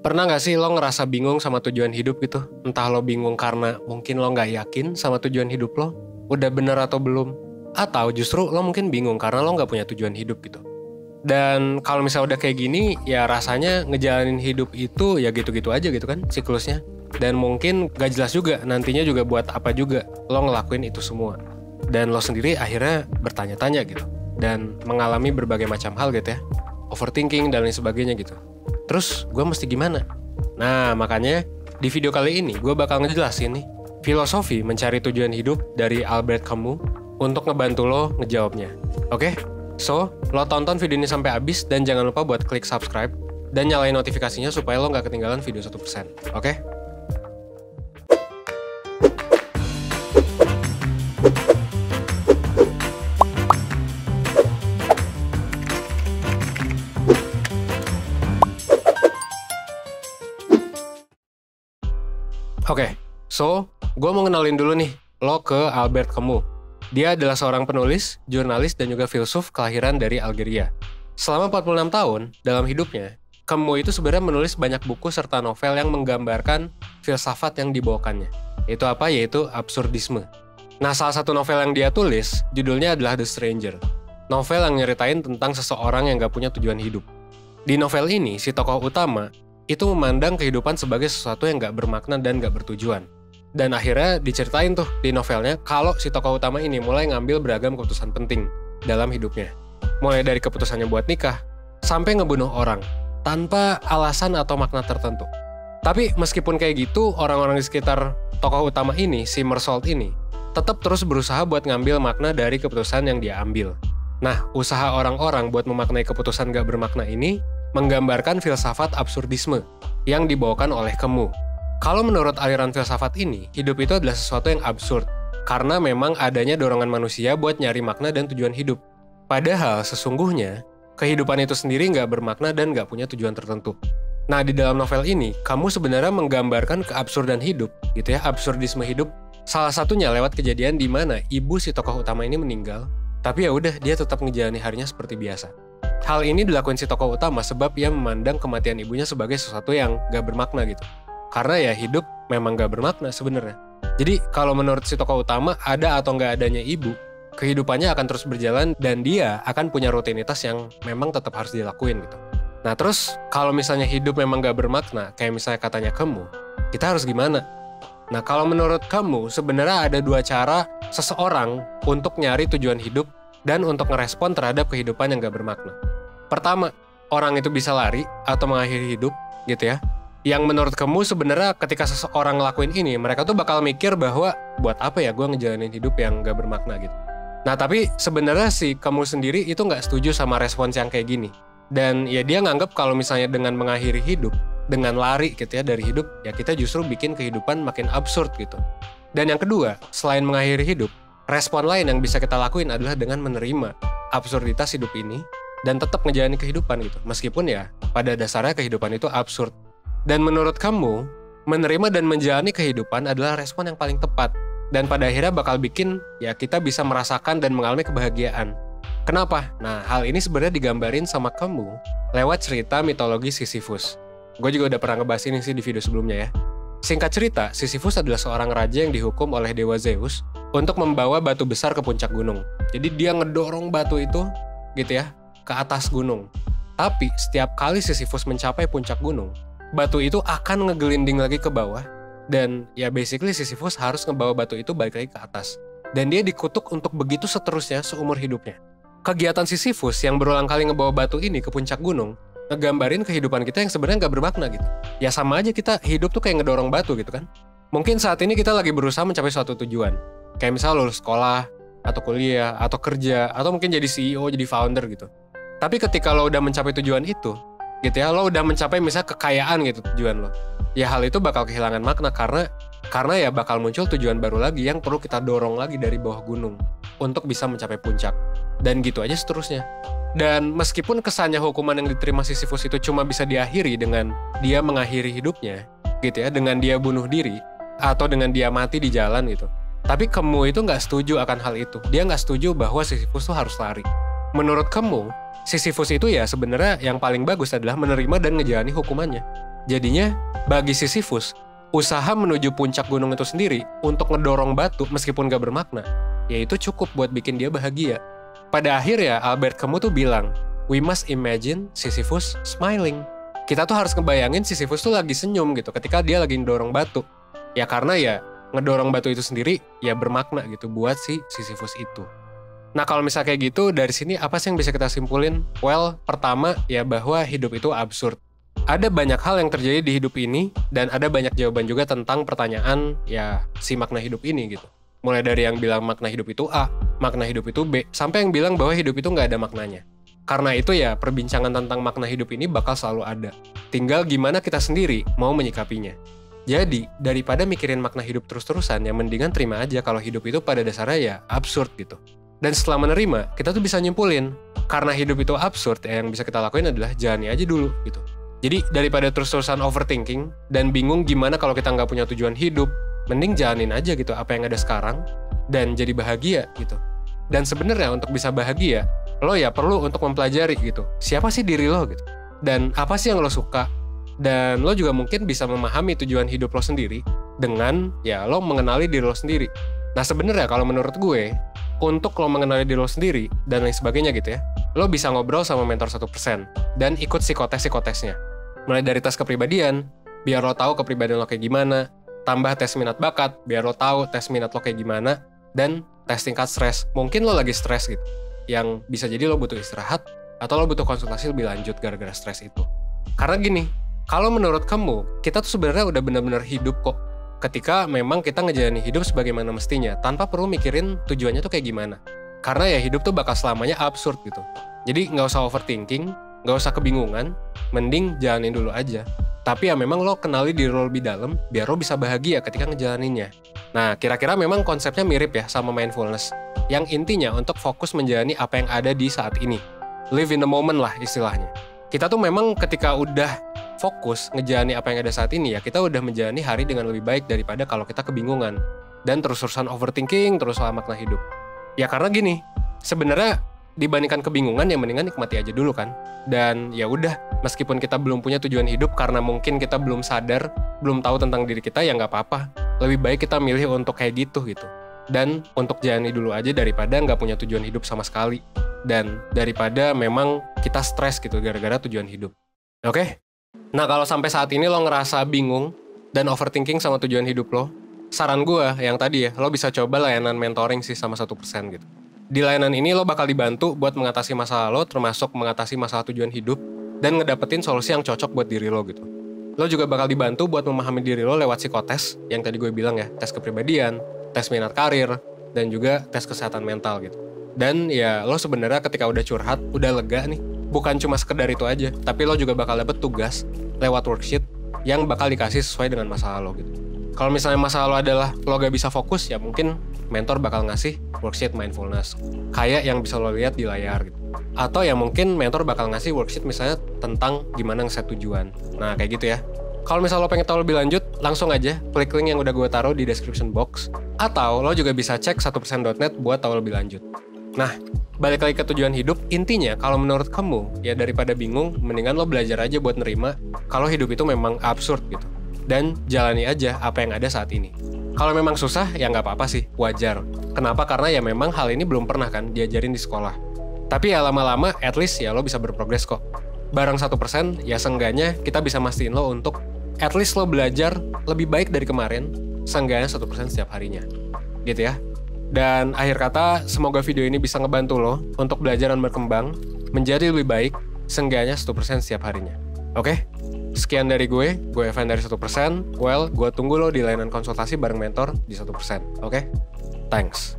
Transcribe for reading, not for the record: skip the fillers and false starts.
Pernah gak sih lo ngerasa bingung sama tujuan hidup gitu? Entah lo bingung karena mungkin lo gak yakin sama tujuan hidup lo, udah bener atau belum. Atau justru lo mungkin bingung karena lo gak punya tujuan hidup gitu. Dan kalau misalnya udah kayak gini, ya rasanya ngejalanin hidup itu ya gitu-gitu aja gitu kan siklusnya. Dan mungkin gak jelas juga nantinya juga buat apa juga lo ngelakuin itu semua. Dan lo sendiri akhirnya bertanya-tanya gitu. Dan mengalami berbagai macam hal gitu ya. Overthinking dan lain sebagainya gitu. Terus gue mesti gimana? Nah makanya di video kali ini gue bakal ngejelasin nih filosofi mencari tujuan hidup dari Albert Camus untuk ngebantu lo ngejawabnya. Oke? So, lo tonton video ini sampai habis dan jangan lupa buat klik subscribe dan nyalain notifikasinya supaya lo gak ketinggalan video 1%. Oke? Oke, so gue mau kenalin dulu nih lo ke Albert Camus. Dia adalah seorang penulis, jurnalis, dan juga filsuf kelahiran dari Algeria. Selama 46 tahun dalam hidupnya, Camus itu sebenarnya menulis banyak buku serta novel yang menggambarkan filsafat yang dibawakannya. Itu apa? Yaitu absurdisme. Nah, salah satu novel yang dia tulis, judulnya adalah The Stranger. Novel yang nyeritain tentang seseorang yang gak punya tujuan hidup. Di novel ini, si tokoh utama itu memandang kehidupan sebagai sesuatu yang gak bermakna dan gak bertujuan. Dan akhirnya diceritain tuh di novelnya kalau si tokoh utama ini mulai ngambil beragam keputusan penting dalam hidupnya. Mulai dari keputusannya buat nikah, sampai ngebunuh orang, tanpa alasan atau makna tertentu. Tapi meskipun kayak gitu, orang-orang di sekitar tokoh utama ini, si Mersault ini, tetap terus berusaha buat ngambil makna dari keputusan yang dia ambil. Nah, usaha orang-orang buat memaknai keputusan gak bermakna ini menggambarkan filsafat absurdisme yang dibawakan oleh Camus. Kalau menurut aliran filsafat ini, hidup itu adalah sesuatu yang absurd karena memang adanya dorongan manusia buat nyari makna dan tujuan hidup. Padahal sesungguhnya, kehidupan itu sendiri nggak bermakna dan nggak punya tujuan tertentu. Nah, di dalam novel ini, Camus sebenarnya menggambarkan keabsurdan hidup, gitu ya, absurdisme hidup. Salah satunya lewat kejadian di mana ibu si tokoh utama ini meninggal, tapi ya udah dia tetap ngejalani harinya seperti biasa. Hal ini dilakuin si tokoh utama sebab ia memandang kematian ibunya sebagai sesuatu yang gak bermakna gitu. Karena ya hidup memang gak bermakna sebenarnya. Jadi kalau menurut si tokoh utama ada atau gak adanya ibu, kehidupannya akan terus berjalan dan dia akan punya rutinitas yang memang tetap harus dilakuin gitu. Nah terus kalau misalnya hidup memang gak bermakna, kayak misalnya katanya Camus, kita harus gimana? Nah kalau menurut Camus sebenarnya ada dua cara seseorang untuk nyari tujuan hidup dan untuk ngerespon terhadap kehidupan yang gak bermakna. Pertama, orang itu bisa lari atau mengakhiri hidup, gitu ya. Yang menurut kamu sebenarnya ketika seseorang ngelakuin ini, mereka tuh bakal mikir bahwa buat apa ya gue ngejalanin hidup yang gak bermakna gitu. Nah tapi sebenarnya si kamu sendiri itu gak setuju sama respons yang kayak gini. Dan ya dia nganggap kalau misalnya dengan mengakhiri hidup, dengan lari gitu ya dari hidup, ya kita justru bikin kehidupan makin absurd gitu. Dan yang kedua, selain mengakhiri hidup, respon lain yang bisa kita lakuin adalah dengan menerima absurditas hidup ini dan tetap ngejalani kehidupan gitu. Meskipun ya pada dasarnya kehidupan itu absurd. Dan menurut kamu, menerima dan menjalani kehidupan adalah respon yang paling tepat. Dan pada akhirnya bakal bikin ya kita bisa merasakan dan mengalami kebahagiaan. Kenapa? Nah hal ini sebenarnya digambarin sama kamu lewat cerita mitologi Sisyphus. Gue juga udah pernah ngebahas ini sih di video sebelumnya ya. Singkat cerita, Sisyphus adalah seorang raja yang dihukum oleh dewa Zeus untuk membawa batu besar ke puncak gunung. Jadi dia ngedorong batu itu gitu ya ke atas gunung. Tapi setiap kali Sisyphus mencapai puncak gunung, batu itu akan ngegelinding lagi ke bawah. Dan ya basically Sisyphus harus ngebawa batu itu balik lagi ke atas. Dan dia dikutuk untuk begitu seterusnya seumur hidupnya. Kegiatan Sisyphus yang berulang kali ngebawa batu ini ke puncak gunung ngegambarin kehidupan kita yang sebenarnya gak bermakna gitu. Ya sama aja kita hidup tuh kayak ngedorong batu gitu kan. Mungkin saat ini kita lagi berusaha mencapai suatu tujuan. Kayak misalnya lulus sekolah, atau kuliah, atau kerja, atau mungkin jadi CEO, jadi founder gitu. Tapi ketika lo udah mencapai tujuan itu, gitu ya, lo udah mencapai misalnya kekayaan gitu tujuan lo. Ya hal itu bakal kehilangan makna karena ya bakal muncul tujuan baru lagi yang perlu kita dorong lagi dari bawah gunung untuk bisa mencapai puncak. Dan gitu aja seterusnya. Dan meskipun kesannya hukuman yang diterima Sisyphus itu cuma bisa diakhiri dengan dia mengakhiri hidupnya, gitu ya, dengan dia bunuh diri atau dengan dia mati di jalan gitu. Tapi Camus itu nggak setuju akan hal itu. Dia nggak setuju bahwa Sisyphus tuh harus lari. Menurut Camus, Sisyphus itu ya sebenarnya yang paling bagus adalah menerima dan ngejalani hukumannya. Jadinya, bagi Sisyphus, usaha menuju puncak gunung itu sendiri untuk ngedorong batu meskipun gak bermakna, ya itu cukup buat bikin dia bahagia. Pada akhirnya, Albert Camus tuh bilang, we must imagine Sisyphus smiling. Kita tuh harus ngebayangin Sisyphus tuh lagi senyum gitu ketika dia lagi ngedorong batu. Ya karena ya, ngedorong batu itu sendiri ya bermakna gitu buat si Sisyphus itu. Nah kalau misalnya kayak gitu, dari sini apa sih yang bisa kita simpulin? Well, pertama ya bahwa hidup itu absurd. Ada banyak hal yang terjadi di hidup ini, dan ada banyak jawaban juga tentang pertanyaan ya si makna hidup ini gitu. Mulai dari yang bilang makna hidup itu A, makna hidup itu B, sampai yang bilang bahwa hidup itu nggak ada maknanya. Karena itu ya perbincangan tentang makna hidup ini bakal selalu ada. Tinggal gimana kita sendiri mau menyikapinya. Jadi, daripada mikirin makna hidup terus-terusan, ya mendingan terima aja kalau hidup itu pada dasarnya ya absurd gitu. Dan setelah menerima, kita tuh bisa nyimpulin, karena hidup itu absurd, ya yang bisa kita lakuin adalah jalani aja dulu gitu. Jadi daripada terus-terusan overthinking dan bingung gimana kalau kita nggak punya tujuan hidup, mending jalanin aja gitu apa yang ada sekarang dan jadi bahagia gitu. Dan sebenarnya untuk bisa bahagia, lo ya perlu untuk mempelajari gitu. Siapa sih diri lo gitu? Dan apa sih yang lo suka? Dan lo juga mungkin bisa memahami tujuan hidup lo sendiri dengan ya lo mengenali diri lo sendiri. Nah sebenarnya kalau menurut gue, untuk lo mengenali diri lo sendiri dan lain sebagainya gitu ya, lo bisa ngobrol sama mentor 1% dan ikut psikotes-psikotesnya. Mulai dari tes kepribadian, biar lo tahu kepribadian lo kayak gimana, tambah tes minat bakat, biar lo tahu tes minat lo kayak gimana, dan tes tingkat stres. Mungkin lo lagi stres gitu, yang bisa jadi lo butuh istirahat, atau lo butuh konsultasi lebih lanjut gara-gara stres itu. Karena gini, kalau menurut kamu, kita tuh sebenarnya udah benar-benar hidup kok, ketika memang kita ngejalani hidup sebagaimana mestinya, tanpa perlu mikirin tujuannya tuh kayak gimana. Karena ya hidup tuh bakal selamanya absurd gitu. Jadi nggak usah overthinking, nggak usah kebingungan, mending jalanin dulu aja. Tapi ya memang lo kenali diri lo lebih dalam, biar lo bisa bahagia ketika ngejalaninnya. Nah, kira-kira memang konsepnya mirip ya sama mindfulness, yang intinya untuk fokus menjalani apa yang ada di saat ini. Live in the moment lah istilahnya. Kita tuh memang ketika udah fokus ngejalani apa yang ada saat ini ya, kita udah menjalani hari dengan lebih baik daripada kalau kita kebingungan dan terus-terusan overthinking terus soal makna hidup. Ya karena gini, sebenarnya dibandingkan kebingungan ya mendingan nikmati aja dulu kan. Dan ya udah, meskipun kita belum punya tujuan hidup karena mungkin kita belum sadar, belum tahu tentang diri kita ya nggak apa-apa. Lebih baik kita milih untuk kayak gitu. Dan untuk jalani dulu aja daripada nggak punya tujuan hidup sama sekali. Dan daripada memang kita stres gitu gara-gara tujuan hidup. Oke? Nah kalau sampai saat ini lo ngerasa bingung dan overthinking sama tujuan hidup lo, saran gue yang tadi ya, lo bisa coba layanan mentoring sih sama 1% gitu. Di layanan ini lo bakal dibantu buat mengatasi masalah lo, termasuk mengatasi masalah tujuan hidup, dan ngedapetin solusi yang cocok buat diri lo gitu. Lo juga bakal dibantu buat memahami diri lo lewat psikotes, yang tadi gue bilang ya, tes kepribadian, tes minat karir, dan juga tes kesehatan mental gitu. Dan ya lo sebenarnya ketika udah curhat, udah lega nih, bukan cuma sekedar itu aja, tapi lo juga bakal dapet tugas lewat worksheet yang bakal dikasih sesuai dengan masalah lo gitu. Kalau misalnya masalah lo adalah lo gak bisa fokus, ya mungkin mentor bakal ngasih worksheet mindfulness kayak yang bisa lo lihat di layar gitu. Atau ya mungkin mentor bakal ngasih worksheet misalnya tentang gimana ngeset tujuan. Nah kayak gitu ya. Kalau misalnya lo pengen tahu lebih lanjut, langsung aja klik link yang udah gue taruh di description box. Atau lo juga bisa cek 1%.net buat tahu lebih lanjut. Nah, balik lagi ke tujuan hidup, intinya kalau menurut kamu, ya daripada bingung, mendingan lo belajar aja buat nerima kalau hidup itu memang absurd gitu. Dan jalani aja apa yang ada saat ini. Kalau memang susah, ya nggak apa-apa sih, wajar. Kenapa? Karena ya memang hal ini belum pernah kan diajarin di sekolah. Tapi ya lama-lama, at least ya lo bisa berprogres kok. Barang 1%, ya seenggaknya kita bisa mastiin lo untuk at least lo belajar lebih baik dari kemarin, seenggaknya 1% setiap harinya. Gitu ya. Dan akhir kata, semoga video ini bisa ngebantu lo untuk belajar dan berkembang, menjadi lebih baik, seenggaknya 1% setiap harinya. Oke? Sekian dari gue Evan dari 1%. Well, gue tunggu lo di layanan konsultasi bareng mentor di 1%. Oke? Thanks.